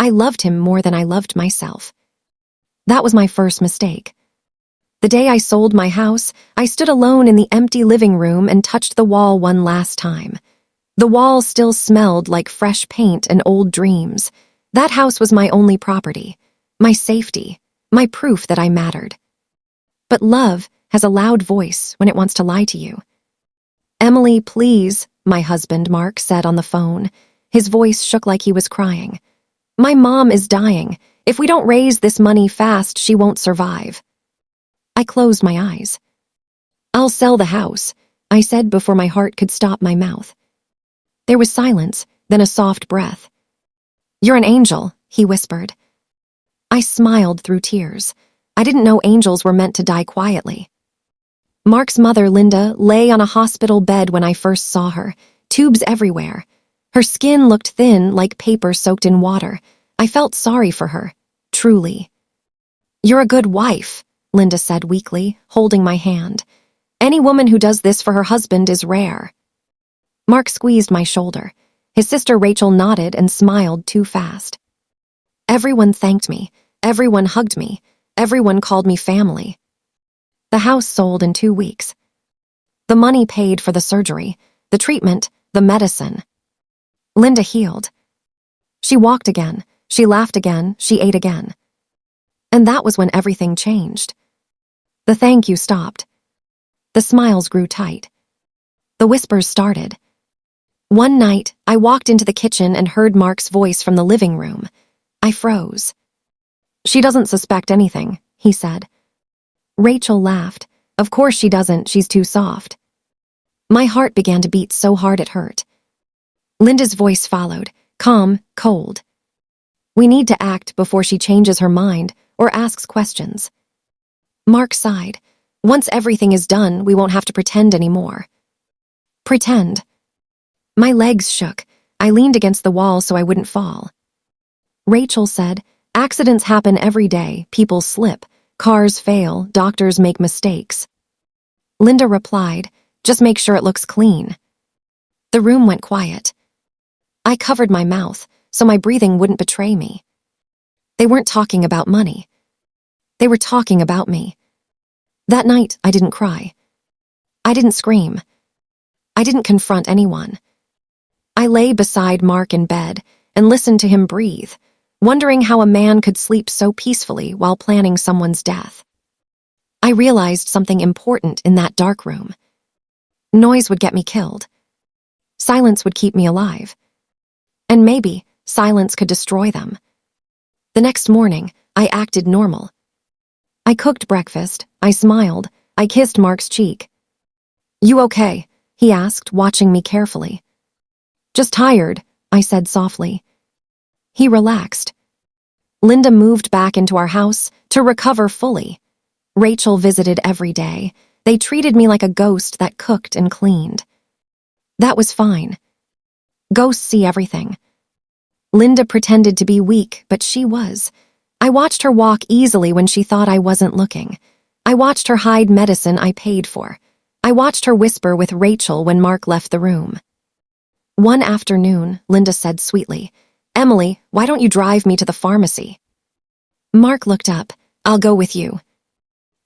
I loved him more than I loved myself. That was my first mistake. The day I sold my house, I stood alone in the empty living room and touched the wall one last time. The wall still smelled like fresh paint and old dreams. That house was my only property, my safety, my proof that I mattered. But love has a loud voice when it wants to lie to you. "Emily, please," my husband, Mark, said on the phone. His voice shook like he was crying. "My mom is dying. If we don't raise this money fast, she won't survive." I closed my eyes. "I'll sell the house," I said before my heart could stop my mouth. There was silence, then a soft breath. "You're an angel," he whispered. I smiled through tears. I didn't know angels were meant to die quietly. Mark's mother, Linda, lay on a hospital bed when I first saw her, tubes everywhere. Her skin looked thin, like paper soaked in water. I felt sorry for her, truly. "You're a good wife," Linda said weakly, holding my hand. "Any woman who does this for her husband is rare." Mark squeezed my shoulder. His sister Rachel nodded and smiled too fast. Everyone thanked me. Everyone hugged me. Everyone called me family. The house sold in 2 weeks. The money paid for the surgery, the treatment, the medicine. Linda healed. She walked again. She laughed again. She ate again. And that was when everything changed. The thank you stopped. The smiles grew tight. The whispers started. One night, I walked into the kitchen and heard Mark's voice from the living room. I froze. "She doesn't suspect anything," he said. Rachel laughed. "Of course she doesn't, she's too soft." My heart began to beat so hard it hurt. Linda's voice followed, calm, cold. "We need to act before she changes her mind or asks questions." Mark sighed. "Once everything is done, we won't have to pretend anymore." Pretend. My legs shook. I leaned against the wall so I wouldn't fall. Rachel said, "Accidents happen every day. People slip. Cars fail. Doctors make mistakes." Linda replied, "Just make sure it looks clean." The room went quiet. I covered my mouth so my breathing wouldn't betray me. They weren't talking about money. They were talking about me. That night, I didn't cry. I didn't scream. I didn't confront anyone. I lay beside Mark in bed and listened to him breathe, wondering how a man could sleep so peacefully while planning someone's death. I realized something important in that dark room. Noise would get me killed. Silence would keep me alive. And maybe silence could destroy them. The next morning, I acted normal. I cooked breakfast. I smiled. I kissed Mark's cheek. "You okay?" he asked, watching me carefully. "Just tired," I said softly. He relaxed. Linda moved back into our house to recover fully. Rachel visited every day. They treated me like a ghost that cooked and cleaned. That was fine. Ghosts see everything. Linda pretended to be weak, but she was. I watched her walk easily when she thought I wasn't looking. I watched her hide medicine I paid for. I watched her whisper with Rachel when Mark left the room. One afternoon, Linda said sweetly, "Emily, why don't you drive me to the pharmacy?" Mark looked up. "I'll go with you."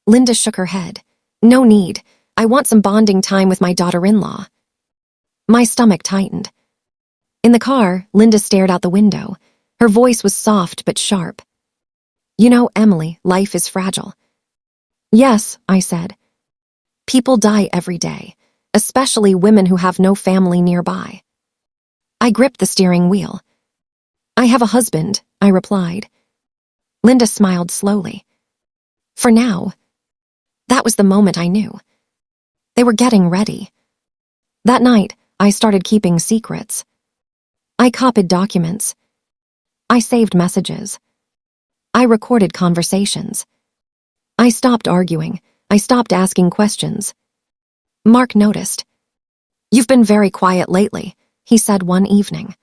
Linda shook her head. "No need. I want some bonding time with my daughter-in-law." My stomach tightened. In the car, Linda stared out the window. Her voice was soft but sharp. "You know, Emily, life is fragile." "Yes," I said. "People die every day, especially women who have no family nearby." I gripped the steering wheel. "I have a husband," I replied. Linda smiled slowly. "For now." That was the moment I knew. They were getting ready. That night, I started keeping secrets. I copied documents. I saved messages. I recorded conversations. I stopped arguing. I stopped asking questions. Mark noticed. "You've been very quiet lately," he said one evening.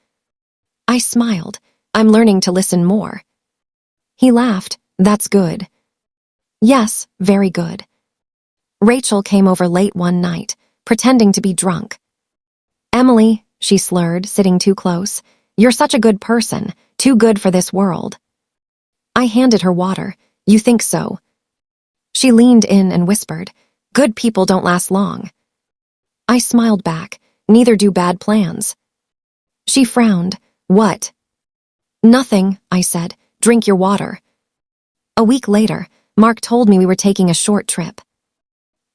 I smiled. "I'm learning to listen more." He laughed. "That's good." "Yes, very good." Rachel came over late one night, pretending to be drunk. "Emily," she slurred, sitting too close, "you're such a good person. too good for this world. I handed her water. You think so? She leaned in and whispered, good people don't last long. I smiled back, neither do bad plans. She frowned. What? Nothing, I said. Drink your water. A week later, Mark told me we were taking a short trip.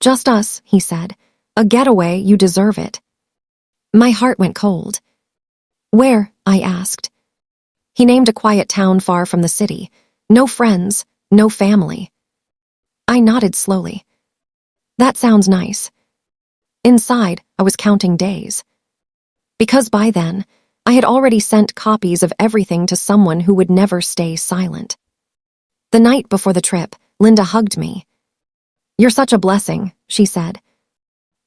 Just us, he said. A getaway, you deserve it. My heart went cold. Where? I asked. He named a quiet town far from the city. No friends, no family. I nodded slowly. That sounds nice. Inside, I was counting days. Because by then, I had already sent copies of everything to someone who would never stay silent. The night before the trip, Linda hugged me. You're such a blessing, she said.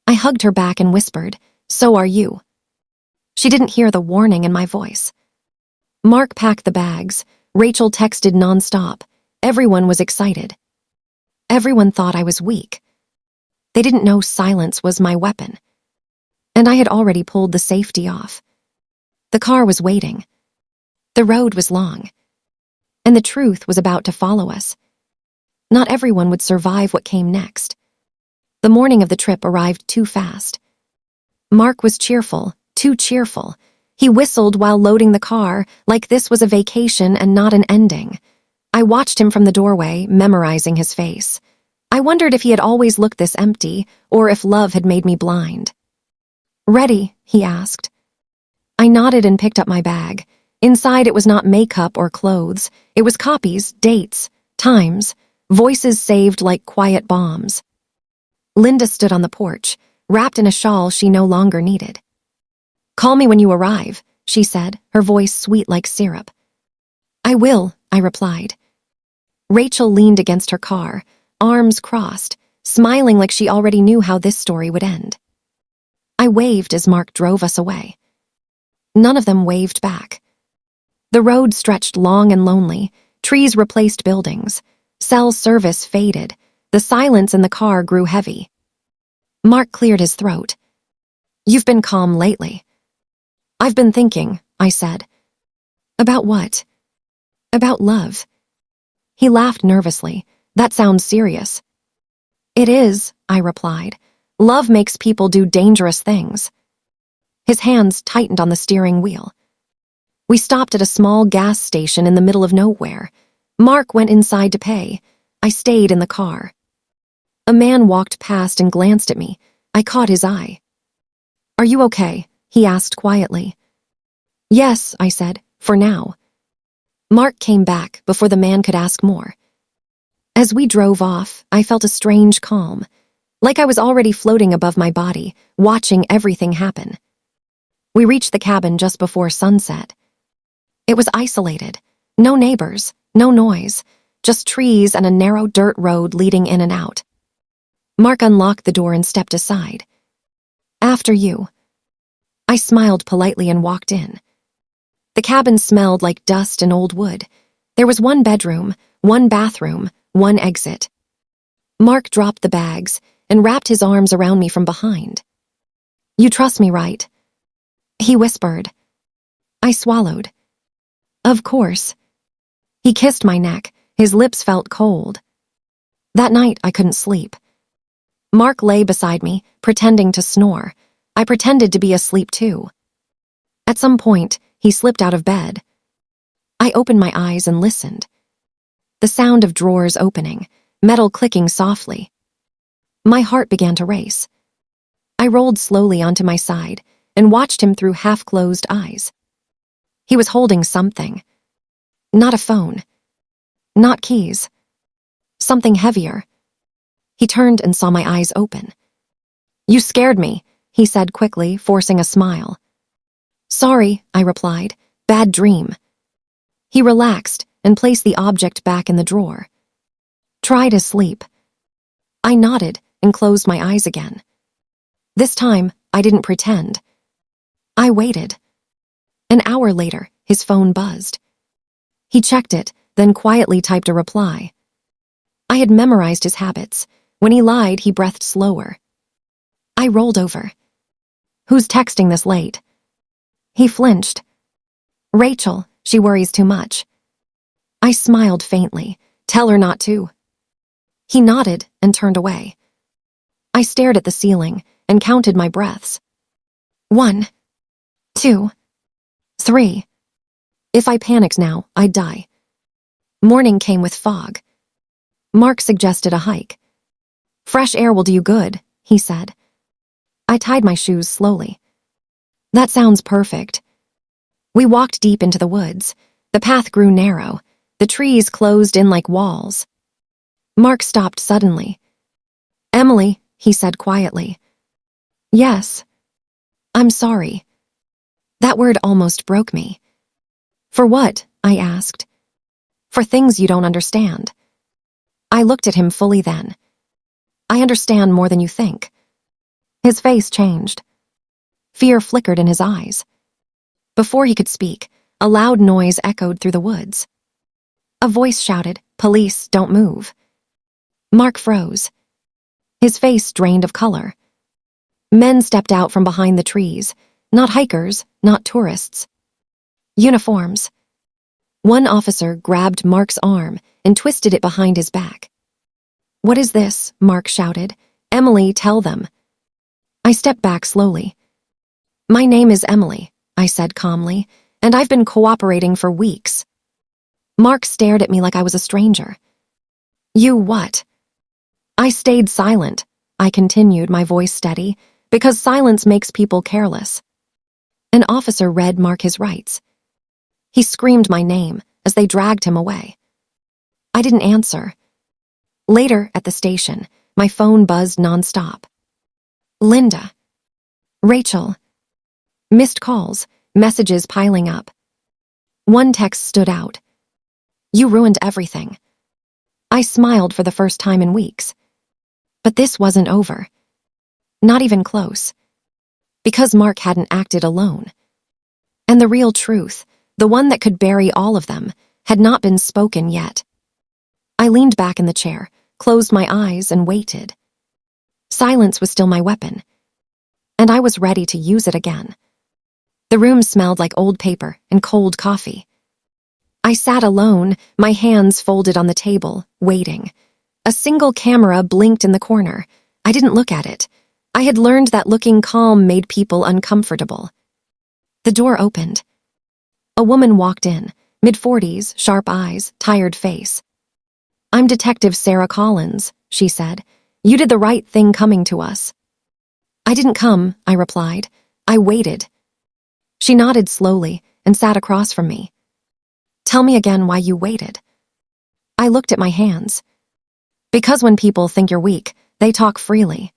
I hugged her back and whispered, so are you. She didn't hear the warning in my voice. Mark packed the bags. Rachel texted nonstop. Everyone was excited. Everyone thought I was weak. They didn't know silence was my weapon. And I had already pulled the safety off. The car was waiting. The road was long. And the truth was about to follow us. Not everyone would survive what came next. The morning of the trip arrived too fast. Mark was cheerful, too cheerful. He whistled while loading the car, like this was a vacation and not an ending. I watched him from the doorway, memorizing his face. I wondered if he had always looked this empty, or if love had made me blind. Ready? He asked. I nodded and picked up my bag. Inside it was not makeup or clothes. It was copies, dates, times, voices saved like quiet bombs. Linda stood on the porch, wrapped in a shawl she no longer needed. Call me when you arrive, she said, her voice sweet like syrup. I will, I replied. Rachel leaned against her car, arms crossed, smiling like she already knew how this story would end. I waved as Mark drove us away. None of them waved back. The road stretched long and lonely, trees replaced buildings, cell service faded, the silence in the car grew heavy. Mark cleared his throat. You've been calm lately. I've been thinking, I said. About what? About love. He laughed nervously. That sounds serious. It is, I replied. Love makes people do dangerous things. His hands tightened on the steering wheel. We stopped at a small gas station in the middle of nowhere. Mark went inside to pay. I stayed in the car. A man walked past and glanced at me. I caught his eye. Are you okay? He asked quietly. Yes, I said, for now. Mark came back before the man could ask more. As we drove off, I felt a strange calm, like I was already floating above my body, watching everything happen. We reached the cabin just before sunset. It was isolated. No neighbors, no noise, just trees and a narrow dirt road leading in and out. Mark unlocked the door and stepped aside. After you. I smiled politely and walked in. The cabin smelled like dust and old wood. There was one bedroom, one bathroom, one exit. Mark dropped the bags and wrapped his arms around me from behind. You trust me, right? He whispered. I swallowed. Of course. He kissed my neck. His lips felt cold. That night, I couldn't sleep. Mark lay beside me, pretending to snore. I pretended to be asleep too. At some point, he slipped out of bed. I opened my eyes and listened. The sound of drawers opening, metal clicking softly. My heart began to race. I rolled slowly onto my side and watched him through half-closed eyes. He was holding something. Not a phone. Not keys. Something heavier. He turned and saw my eyes open. You scared me, he said quickly, forcing a smile. Sorry, I replied. Bad dream. He relaxed and placed the object back in the drawer. Try to sleep. I nodded and closed my eyes again. This time, I didn't pretend. I waited. An hour later, his phone buzzed. He checked it, then quietly typed a reply. I had memorized his habits. When he lied, he breathed slower. I rolled over. Who's texting this late? He flinched. Rachel, She worries too much. I smiled faintly. Tell her not to. He nodded and turned away. I stared at the ceiling and counted my breaths. 1, 2, 3. If I panicked now, I'd die. Morning came with fog. Mark suggested a hike. Fresh air will do you good, he said. I tied my shoes slowly. That sounds perfect. We walked deep into the woods. The path grew narrow. The trees closed in like walls. Mark stopped suddenly. Emily, he said quietly. Yes. I'm sorry. That word almost broke me. For what? I asked. For things you don't understand. I looked at him fully then. I understand more than you think. His face changed. Fear flickered in his eyes. Before he could speak, a loud noise echoed through the woods. A voice shouted, "Police, don't move." Mark froze. His face drained of color. Men stepped out from behind the trees, not hikers, not tourists. Uniforms. One officer grabbed Mark's arm and twisted it behind his back. What is this? Mark shouted. Emily, tell them. I stepped back slowly. My name is Emily, I said calmly, and I've been cooperating for weeks. Mark stared at me like I was a stranger. You what? I stayed silent, I continued, my voice steady, because silence makes people careless. An officer read Mark his rights. He screamed my name as they dragged him away. I didn't answer. Later, at the station, my phone buzzed nonstop. Linda. Rachel. Missed calls, messages piling up. One text stood out. You ruined everything. I smiled for the first time in weeks. But this wasn't over. Not even close. Because Mark hadn't acted alone. And the real truth, the one that could bury all of them, had not been spoken yet. I leaned back in the chair, closed my eyes, and waited. Silence was still my weapon. And I was ready to use it again. The room smelled like old paper and cold coffee. I sat alone, my hands folded on the table, waiting. A single camera blinked in the corner. I didn't look at it. I had learned that looking calm made people uncomfortable. The door opened. A woman walked in, mid-40s, sharp eyes, tired face. I'm Detective Sarah Collins, she said. You did the right thing coming to us. I didn't come, I replied. I waited. She nodded slowly and sat across from me. Tell me again why you waited. I looked at my hands. Because when people think you're weak, they talk freely.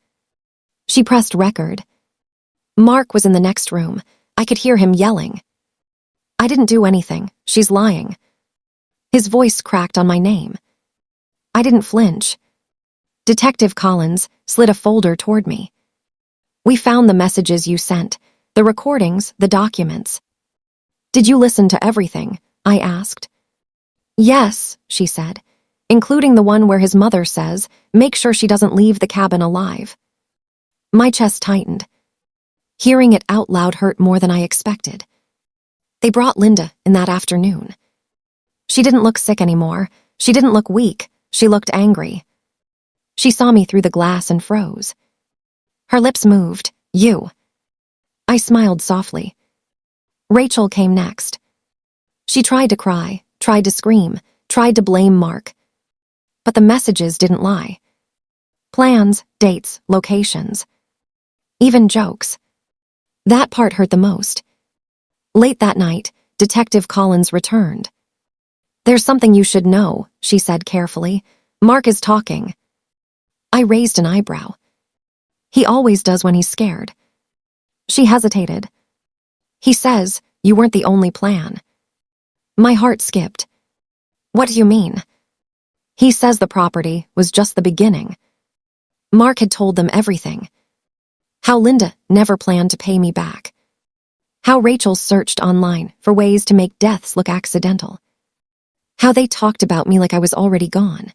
She pressed record. Mark was in the next room. I could hear him yelling. I didn't do anything. She's lying. His voice cracked on my name. I didn't flinch. Detective Collins slid a folder toward me. We found the messages you sent, the recordings, the documents. Did you listen to everything? I asked. Yes, she said, including the one where his mother says, make sure she doesn't leave the cabin alive. My chest tightened. Hearing it out loud hurt more than I expected. They brought Linda in that afternoon. She didn't look sick anymore. She didn't look weak. She looked angry. She saw me through the glass and froze. Her lips moved. You. I smiled softly. Rachel came next. She tried to cry, tried to scream, tried to blame Mark. But the messages didn't lie. Plans, dates, locations. Even jokes. That part hurt the most. Late that night, Detective Collins returned. There's something you should know, she said carefully. Mark is talking. I raised an eyebrow. He always does when he's scared. She hesitated. He says, you weren't the only plan. My heart skipped. What do you mean? He says the property was just the beginning. Mark had told them everything. How Linda never planned to pay me back. How Rachel searched online for ways to make deaths look accidental. How they talked about me like I was already gone.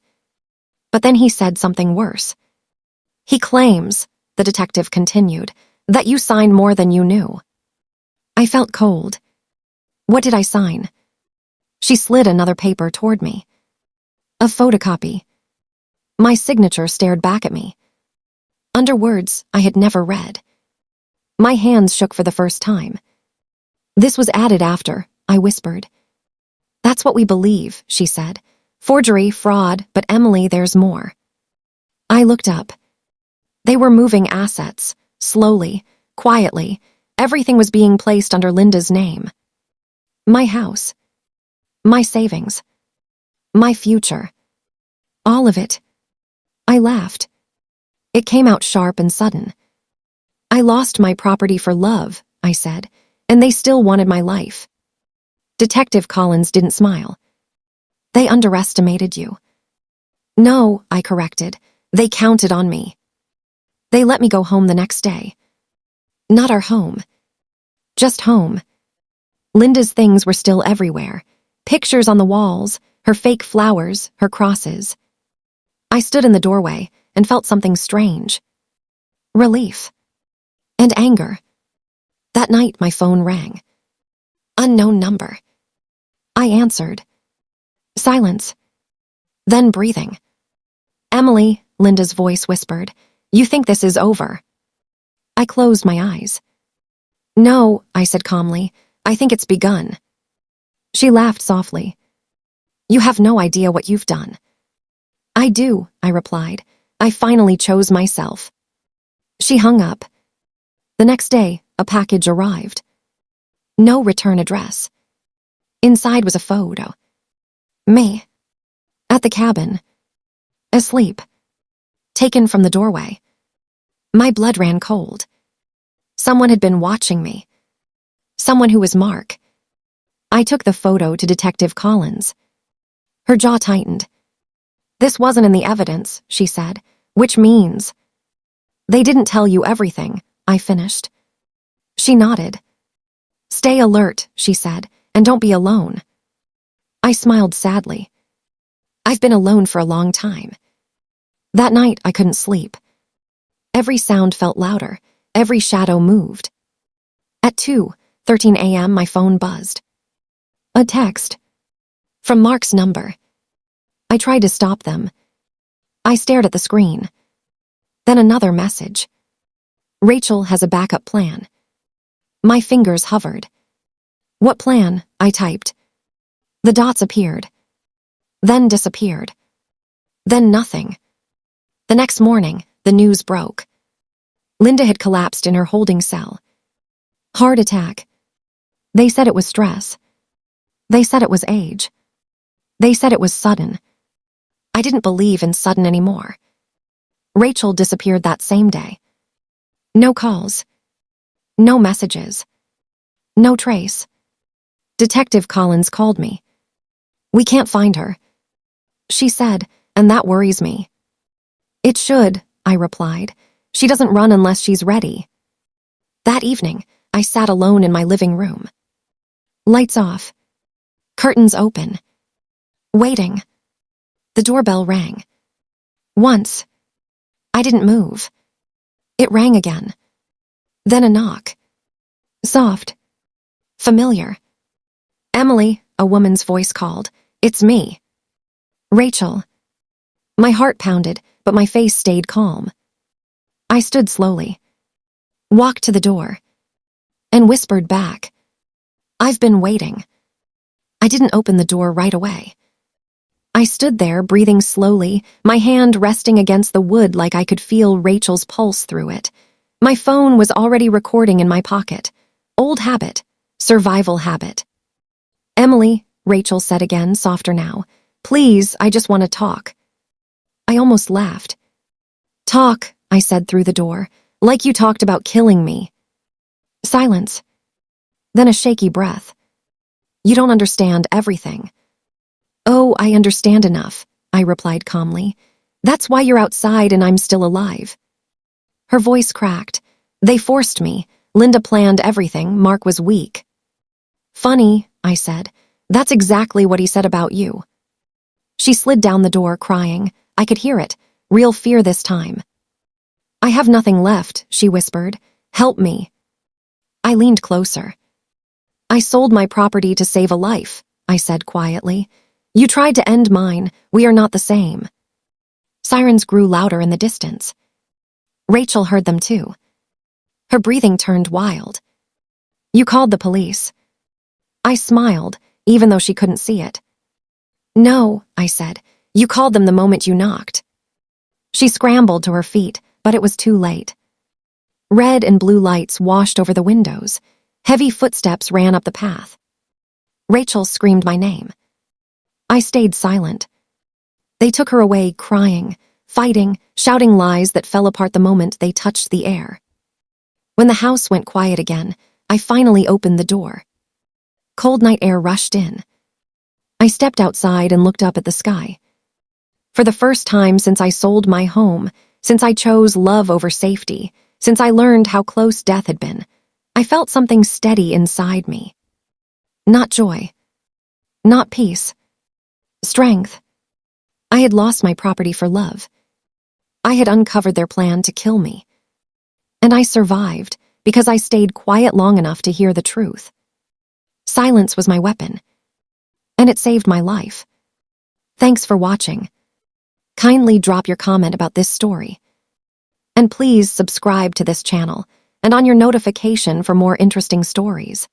But then he said something worse. He claims, the detective continued, that you signed more than you knew. I felt cold. What did I sign? She slid another paper toward me. A photocopy. My signature stared back at me. Under words I had never read. My hands shook for the first time. This was added after, I whispered. That's what we believe, she said. Forgery, fraud, but Emily, there's more. I looked up. They were moving assets, slowly, quietly. Everything was being placed under Linda's name. My house. My savings. My future. All of it. I laughed. It came out sharp and sudden. I lost my property for love, I said, and they still wanted my life. Detective Collins didn't smile. They underestimated you. No, I corrected. They counted on me. They let me go home the next day. Not our home. Just home. Linda's things were still everywhere. Pictures on the walls, her fake flowers, her crosses. I stood in the doorway and felt something strange. Relief. And anger. That night my phone rang. Unknown number. I answered. Silence. Then breathing. Emily, Linda's voice whispered, you think this is over? I closed my eyes. No, I said calmly, I think it's begun. She laughed softly. You have no idea what you've done. I do, I replied. I finally chose myself. She hung up. The next day, a package arrived. No return address. Inside was a photo. Me. At the cabin. Asleep. Taken from the doorway. My blood ran cold. Someone had been watching me. Someone who was Mark. I took the photo to Detective Collins. Her jaw tightened. This wasn't in the evidence, she said, which means. They didn't tell you everything, I finished. She nodded. Stay alert, she said, and don't be alone. I smiled sadly. I've been alone for a long time. That night I couldn't sleep. Every sound felt louder, every shadow moved. At 2:13 a.m. my phone buzzed. A text. From Mark's number. I tried to stop them. I stared at the screen. Then another message. Rachel has a backup plan. My fingers hovered. What plan? I typed. The dots appeared. Then disappeared. Then nothing. The next morning, the news broke. Linda had collapsed in her holding cell. Heart attack. They said it was stress. They said it was age. They said it was sudden. I didn't believe in sudden anymore. Rachel disappeared that same day. No calls. No messages. No trace. Detective Collins called me. We can't find her. She said, and that worries me. It should, I replied. She doesn't run unless she's ready. That evening, I sat alone in my living room. Lights off. Curtains open. Waiting. The doorbell rang. Once. I didn't move. It rang again. Then a knock. Soft. Familiar. Emily, a woman's voice called. It's me. Rachel. My heart pounded, but my face stayed calm. I stood slowly. Walked to the door. And whispered back. I've been waiting. I didn't open the door right away. I stood there, breathing slowly, my hand resting against the wood like I could feel Rachel's pulse through it. My phone was already recording in my pocket. Old habit. Survival habit. Emily, Rachel said again, softer now. Please, I just want to talk. I almost laughed. Talk, I said through the door, like you talked about killing me. Silence. Then a shaky breath. You don't understand everything. Oh, I understand enough, I replied calmly. That's why you're outside and I'm still alive. Her voice cracked. They forced me. Linda planned everything. Mark was weak. Funny, I said. That's exactly what he said about you. She slid down the door, crying. I could hear it. Real fear this time. I have nothing left, she whispered. Help me. I leaned closer. I sold my property to save a life, I said quietly. You tried to end mine. We are not the same. Sirens grew louder in the distance. Rachel heard them too. Her breathing turned wild. You called the police. I smiled, even though she couldn't see it. No, I said. You called them the moment you knocked. She scrambled to her feet, but it was too late. Red and blue lights washed over the windows. Heavy footsteps ran up the path. Rachel screamed my name. I stayed silent. They took her away crying, fighting, shouting lies that fell apart the moment they touched the air. When the house went quiet again, I finally opened the door. Cold night air rushed in. I stepped outside and looked up at the sky. For the first time since I sold my home, since I chose love over safety, since I learned how close death had been, I felt something steady inside me. Not joy. Not peace. Strength. I had lost my property for love. I had uncovered their plan to kill me. And I survived because I stayed quiet long enough to hear the truth. Silence was my weapon. And it saved my life. Thanks for watching. Kindly drop your comment about this story. And please subscribe to this channel and on your notification for more interesting stories.